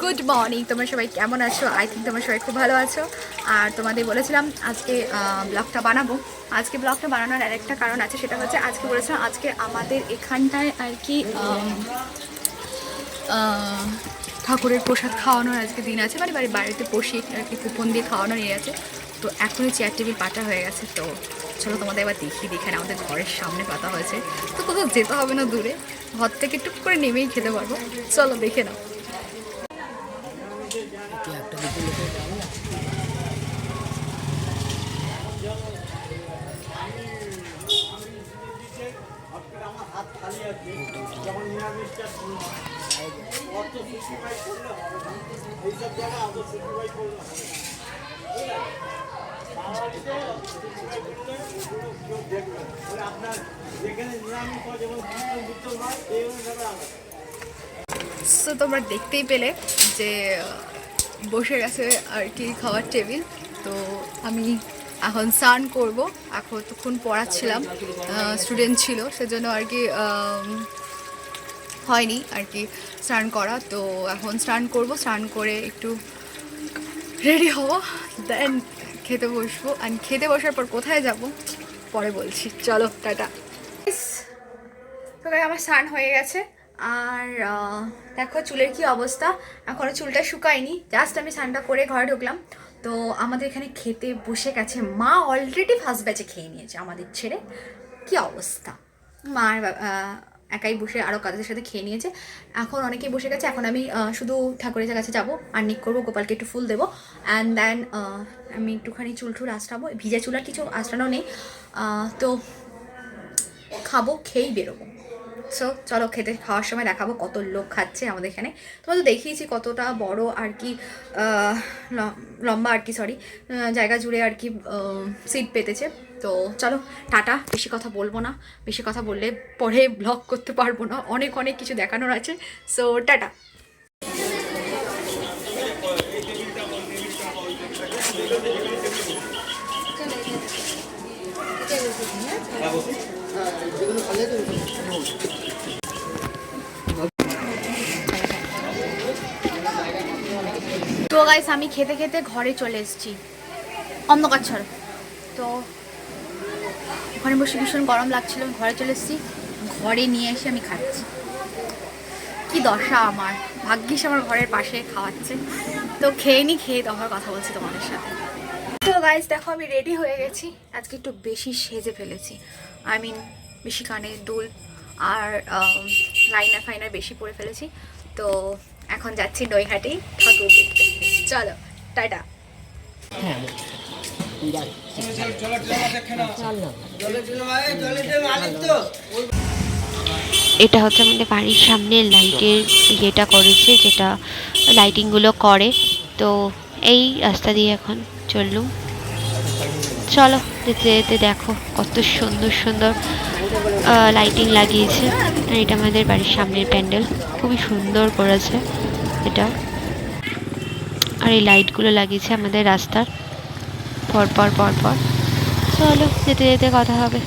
Good morning, তোমরা সবাই কেমন আছো? আই থিঙ্ক তোমরা সবাই খুব ভালো আছো। আর তোমাদের বলেছিলাম আজকে ব্লগটা বানাবো। আজকে ব্লগটা বানানোর আরেকটা কারণ আছে, সেটা হচ্ছে আজকে বলেছিলাম আজকে আমাদের এখানটায় আর কি ঠাকুরের প্রসাদ খাওয়ানোর আজকে দিন আছে, মানে বাড়িতে বসি আর কি কুপন দিয়ে খাওয়ানো নিয়ে আছে। তো এখনই চেয়ার টেবিল পাতা হয়ে গেছে। তো চলো তোমাদের এবার দেখেন আমাদের ঘরের সামনে পাতা হয়েছে। তো কোথাও যেতে হবে না দূরে, ঘর থেকে টুক করে নেমেই খেতে পারবো। চলো দেখে নাও। সো তোমরা দেখতেই পেলে যে বসে গেছে আর কি খাওয়ার টেবিল। তো আমি এখন স্নান করব। এখন তখন পড়াচ্ছিলাম, স্টুডেন্ট ছিল, সেজন্য আর কি হয়নি আর কি স্নান করা। তো এখন স্নান করব, স্নান করে একটু রেডি হব, দেন খেতে বসবো। আর খেতে বসার পর কোথায় যাব পরে বলছি, চলো টাটা। তো আমার স্নান হয়ে গেছে। আর দেখো চুলের কি অবস্থা, এখনও চুলটা শুকায়নি। জাস্ট আমি স্নানটা করে ঘরে ঢুকলাম। তো আমাদের এখানে খেতে বসে গেছে মা, অলরেডি ফার্স্ট ব্যাচে খেয়ে নিয়েছে আমাদের ছেড়ে। কি অবস্থা, মার একাই বসে আরও কাজের সাথে খেয়ে নিয়েছে। এখন অনেকেই বসে গেছে। এখন আমি শুধু ঠাকুরের কাছে যাবো, আর্নিক করবো, গোপালকে একটু ফুল দেবো, অ্যান্ড দেন আমি একটুখানি চুল টুল আঁচড়াবো। ভিজা চুল আর কিছু আঁচড়ানো নেই। তো খাবো, খেয়েই বেরোবো। সো চলো খেতে, খাওয়ার সময় দেখাবো কত লোক খাচ্ছে আমাদের এখানে। তোমরা তো দেখিয়েছি কতটা বড় আর কি লম্বা আর কি জায়গা জুড়ে আর কি সিট পেতেছে। তো চলো টাটা, বেশি কথা বলবো না, বেশি কথা বললে পরে ব্লগ করতে পারবো না, অনেক অনেক কিছু দেখানোর আছে। So tata. তো গাইস আমি খেতে খেতে ঘরে চলে এসেছি, অন্ধকার ছাড়া। তো ওখানে বসে ভীষণ গরম লাগছিল, ঘরে চলে এসেছি। ঘরে নিয়ে এসে আমি খাচ্ছি। কি দশা আমার, ভাগ্যিস আমার ঘরের পাশে খাওয়াচ্ছে। তো খেয়ে তখন কথা বলছি তোমাদের সাথে। তো গাইস দেখো আমি রেডি হয়ে গেছি। আজকে একটু বেশি সেজে ফেলেছি, আই মিন বেশি কানের দুল আর লাইনার ফাইনার বেশি পরে ফেলেছি। তো এখন যাচ্ছি নৈহাটি ঠাকুর দেখতে। চলো টাটা। এটা হচ্ছে আমাদের বাড়ির সামনে লাইটের ইয়েটা করেছে, যেটা লাইটিংগুলো করে। তো এই রাস্তা দিয়ে এখন চললুম। চলো যেতে যেতে দেখো কত সুন্দর সুন্দর লাইটিং লাগিয়েছে। আর এটা আমাদের বাড়ির সামনের প্যান্ডেল, খুবই সুন্দর করেছে এটা। আর এই লাইটগুলো লাগিয়েছে আমাদের রাস্তার পরপর পরপর। চলো যেতে যেতে কথা হবে।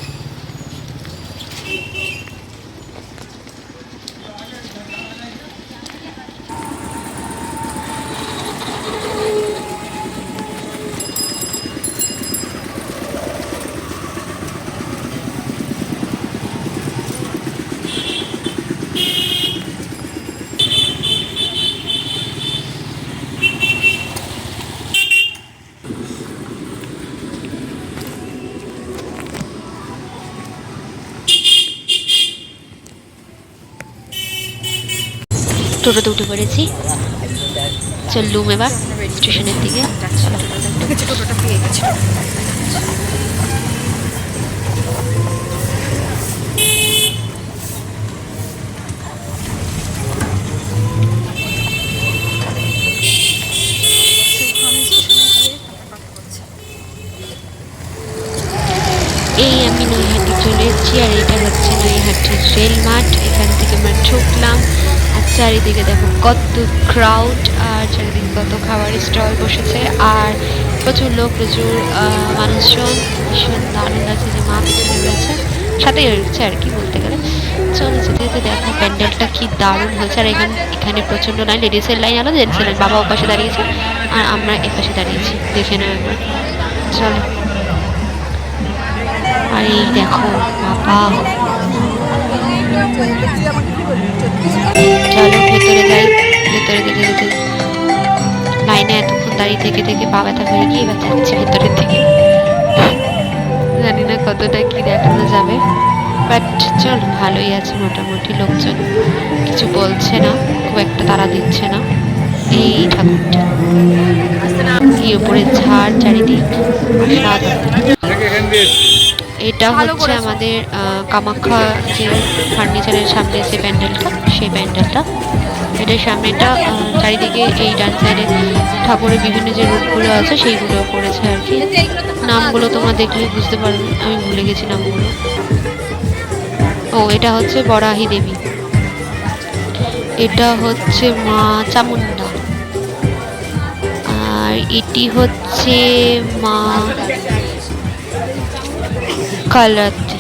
টোটোতে উঠে পড়েছি, চললুম এবার স্টেশনের দিকে। টোটোটা পেয়ে গেছে। এই আমি নৈহাটি চলে এসেছি, আর এটা হচ্ছে নৈহাটির রেল মাঠ। এখান থেকে আমরা ঢুকলাম, আর চারিদিকে দেখো কত ক্রাউড, আর চারিদিকে কত খাবারের স্টল বসেছে, আর প্রচুর লোক, প্রচুর মানুষজন। ভীষণ দারুণ লাগছে যে মা পিছনে রয়েছে, সাথেই রয়েছে আর কি বলতে গেলে। যেতে যেতে দেখো প্যান্ডেলটা কি দারুণ হয়েছে। আর এখানে প্রচণ্ড লাইন, লেডিসের লাইন আলাদা, জেন্টসের লাইন। বাবা ওপাশে দাঁড়িয়েছে আর আমরা এপাশে দাঁড়িয়েছি। দেখে নাও একবার, চলো। আর এই দেখো বাবা, চলো ভেতরে যাই। ভেতরে যেতে যেতে লাইনে এতক্ষণ দাঁড়িয়ে থেকে থেকে পা ব্যথা হয়ে গিয়ে এবার যাচ্ছি ভেতরের দিকে। জানি না কতটা কি দেখানো যাবে, বাট চল ভালোই আছে মোটামুটি। লোকজন কিছু বলছে না, খুব একটা তাড়া দিচ্ছে না। এই ঠাকুরটা কি উপরে ঝাড় চারিদিক, এটা হচ্ছে আমাদের কামাখ্যা যে ফার্নিচারের সামনে যে প্যান্ডেলটা, সেই প্যান্ডেলটা। এটার সামনেটা চারিদিকে এই ডান সাইডে ঠাকুরের বিভিন্ন যে রূপগুলো আছে সেইগুলো করেছে আর কি। নামগুলো তোমরা দেখলে বুঝতে পারবে, আমি ভুলে গেছি নামগুলো। ও, এটা হচ্ছে বরাহি দেবী, এটা হচ্ছে মা চামুন্ডা, আর এটি হচ্ছে মা কালাতি।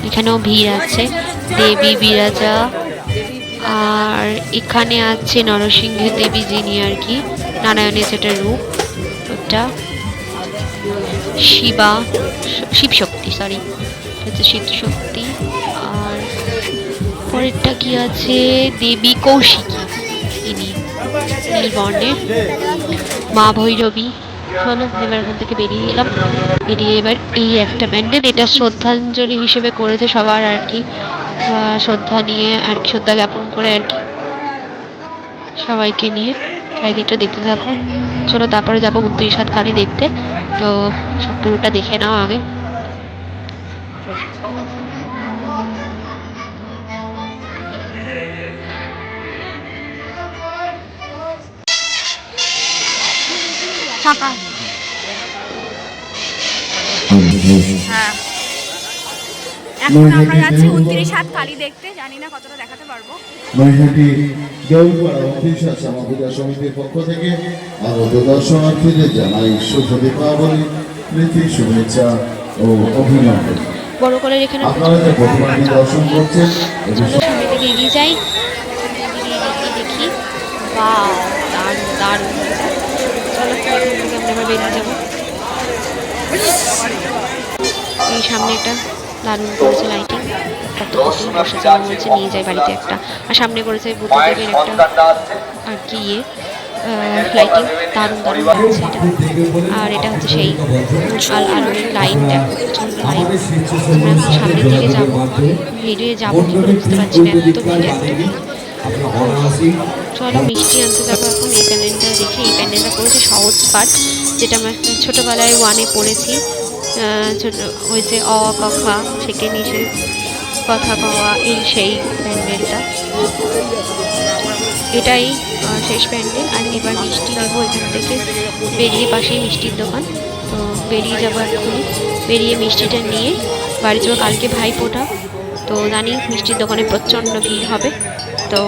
এখানেও ভিড় আছে, দেবী বিরাজা। আর এখানে আছে নরসিংহ দেবী, যিনি আর কি নারায়ণের যেটা রূপ, ওটা শিব শক্তি, সরি হচ্ছে শিব শক্তি। আর পরেরটা কি আছে, দেবী কৌশিকী, ইনি নীলবর্ণের। মা ভৈরবী। চলো এবার এখান থেকে বেরিয়ে এলাম। বেরিয়ে এবার এই একটা প্যান্ডেল, এটা শ্রদ্ধাঞ্জলি হিসেবে করেছে সবার আর কি, শ্রদ্ধা নিয়ে আর কি, শ্রদ্ধা জ্ঞাপন করে আর কি সবাইকে নিয়ে। চারিদিকটা দেখতে থাকো। চলো তারপরে যাবো 29 হাত কালী দেখতে, তো সব পুরোটা দেখে নাও আগে। ফাঁকা। হ্যাঁ, এখন আমরা যাচ্ছি 29 হাত কালী দেখতে, জানি না কতটা দেখাতে পারবো। নৈহাটি দেউলপাড়া 29 হাত শ্যামা পূজা সমিতির পক্ষ থেকে আগত দর্শনার্থীদের জানাই শুভ দীপাবলি, প্রীতি শুভেচ্ছা ও অভিনন্দন। বড় করে এখানে আপনারা যে প্রতিমাটি দর্শন করছেন, সামনে থেকে এগিয়ে যাই, দেখি বাহ দারুণ দারুণ। চলো আমরা এবার বেরিয়ে যাবো। এই সামনে একটা দারুণ করেছে লাইটিং, কত বসেছে, আমার বলছে নিয়ে যাই বাড়িতে একটা। আর সামনে করেছে বুদ্ধদেবের একটা আর কি লাইটিং, দারুণ দারুণ লাগছে এটা। আর এটা হচ্ছে সেই আলোর লাইনটা, প্রচন্ড লাইন। আমরা এখন সামনের দিকে যাবো, ভিড়ে যাবো কি করে বুঝতে পারছি না, এত ভিড় এত ভিড়। চলো মিষ্টি আনতে যাবো এখন। এই প্যান্ডেলটা দেখি, এই প্যান্ডেলটা করেছে সহজ পাঠ, যেটা আমরা ছোটোবেলায় 1-এ পড়েছি। ছোট ওই যে অ ক খ থেকে নিচে কথা কওয়া, এই সেই প্যান্ডেলটা, এটাই শেষ প্যান্ডেল। আর এবার মিষ্টি নেবো এখান থেকে, বেরিয়ে পাশেই মিষ্টির দোকান, তো বেরিয়ে যাবো এক্ষুনি। বেরিয়ে মিষ্টিটা নিয়ে বাড়ি যাবো, কালকে ভাইফোঁটা, তো জানি মিষ্টির দোকানে প্রচণ্ড ভিড় হবে। তো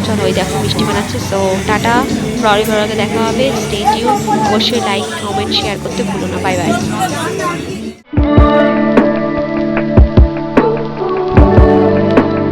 চলো, ওই দেখো মিষ্টি বানাচ্ছে। সো টাটা, পরের ব্লগে দেখা হবে। Stay tune. অবশ্যই লাইক কমেন্ট শেয়ার করতে ভুলো না। Bye bye.